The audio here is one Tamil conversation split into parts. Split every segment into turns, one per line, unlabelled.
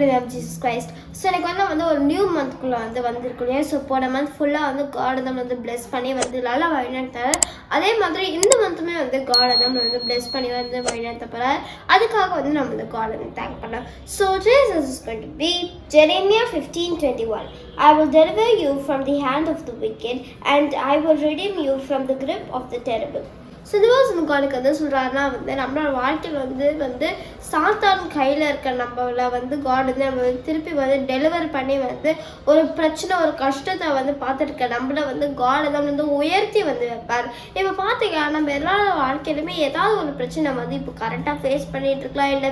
glory of Jesus Christ. So எனக்கு வந்து ஒரு நியூ மந்த்குள்ளே வந்திருக்கும் இல்லையா. ஸோ போன மந்த் ஃபுல்லாக காட் தான் பிளெஸ் பண்ணி நல்லா வழிநடத்தார். அதே மாதிரி இந்த மந்த்துமே காட் தான் பிளெஸ் பண்ணி வழிநடத்த போகிறார். அதுக்காக நம்ம காட் தேங்க் பண்ணலாம். So Jesus is going to be Jeremiah 15:21. I will deliver you from the hand of the wicked and I will redeem you from the grip of the terrible. So திவாசன் காடுக்கு சொல்கிறாருன்னா நம்மளோட வாழ்க்கையில் சாத்தான் கையில் இருக்க நம்மள காட் நம்ம திருப்பி டெலிவர் பண்ணி ஒரு பிரச்சனை ஒரு கஷ்டத்தை பார்த்துருக்க நம்மள காட் தான் உயர்த்தி வைப்பார். இப்போ பார்த்தீங்கன்னா நம்ம எல்லாரோட வாழ்க்கையிலுமே ஏதாவது ஒரு பிரச்சனை இப்போ கரெக்டாக ஃபேஸ் பண்ணிகிட்டு இருக்கலாம், இல்லை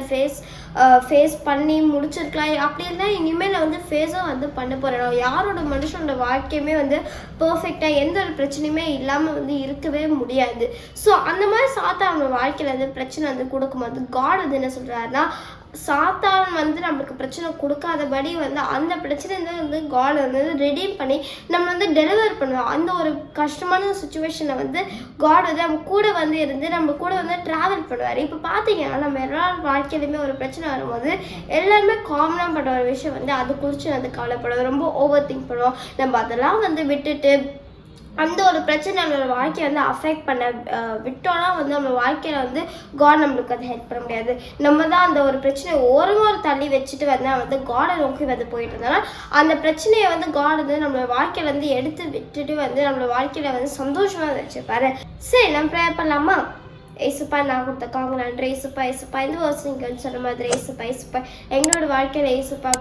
ஃபேஸ் பண்ணி முடிச்சிருக்கலாம். அப்படி இருந்தால் இனிமேல் ஃபேஸும் பண்ண போகிறோம். யாரோட மனுஷனோட வாழ்க்கையுமே பர்ஃபெக்டாக எந்த ஒரு பிரச்சனையுமே இல்லாமல் இருக்கவே முடியாது. ஸோ அந்த மாதிரி சாத்தான் நம்ம வாழ்க்கையில் பிரச்சனை கொடுக்கும்போது காட் என்ன சொல்கிறாருன்னா, சாத்தான் நம்மளுக்கு பிரச்சனை கொடுக்காதபடி அந்த பிரச்சனை காட் ரெடீம் பண்ணி நம்ம டெலிவர் பண்ணுவோம். அந்த ஒரு கஷ்டமான சுச்சுவேஷனை காட் நம்ம கூட இருந்து நம்ம கூட ட்ராவல் பண்ணுவார். இப்போ பார்த்தீங்கன்னா நம்ம எல்லா வாழ்க்கையிலுமே ஒரு பிரச்சனை வரும்போது எல்லாருமே காமனாக பட்ட ஒரு விஷயம் அது குறித்து கவலைப்படுவோம், ரொம்ப ஓவர் திங்க் பண்ணுவோம். நம்ம அதெல்லாம் விட்டுட்டு அந்த ஒரு பிரச்சனை நம்மளோட வாழ்க்கையை அஃபெக்ட் பண்ண விட்டோன்னா நம்ம வாழ்க்கையில் காட் நம்மளுக்கு ஹெல்ப் பண்ண முடியாது. நம்ம தான் அந்த ஒரு பிரச்சனையை ஓரமாக தள்ளி வச்சுட்டு காடை நோக்கி போயிட்டு இருந்தோம்னா அந்த பிரச்சனையை காட் நம்மளோட வாழ்க்கையிலேருந்து எடுத்து விட்டுட்டு நம்மளோட வாழ்க்கையில் சந்தோஷமாக வச்சுப்பாரு. சரி, நம்ம ப்ரேயர் பண்ணலாமா? ஏசுப்பா, நான் கொடுத்தக்காங்க நன்றி. ஏசுப்பா இந்த வருஷம் நீங்கள் சொன்ன மாதிரி ஏசுப்பா எங்களோட வாழ்க்கையில் ஏசுப்பா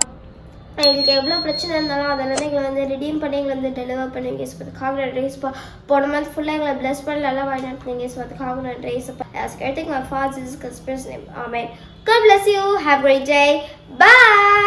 எங்களுக்கு எவ்வளோ பிரச்சனை இருந்தாலும் அதெல்லாம் எங்களை ரிடீம் பண்ணி எங்களை டெலிவர் பண்ணுவீங்க. ஏசுப்பா நன்றி. ஏசுப்பா போன மந்த் ஃபுல்லாக எங்களை பிளஸ் பண்ணி நல்லா வழிநடத்துனீங்க. ஏசுப்பா நன்றி. ஏசுப்பா I was getting my Father's name. Amen. God bless you. Have a great day. Bye.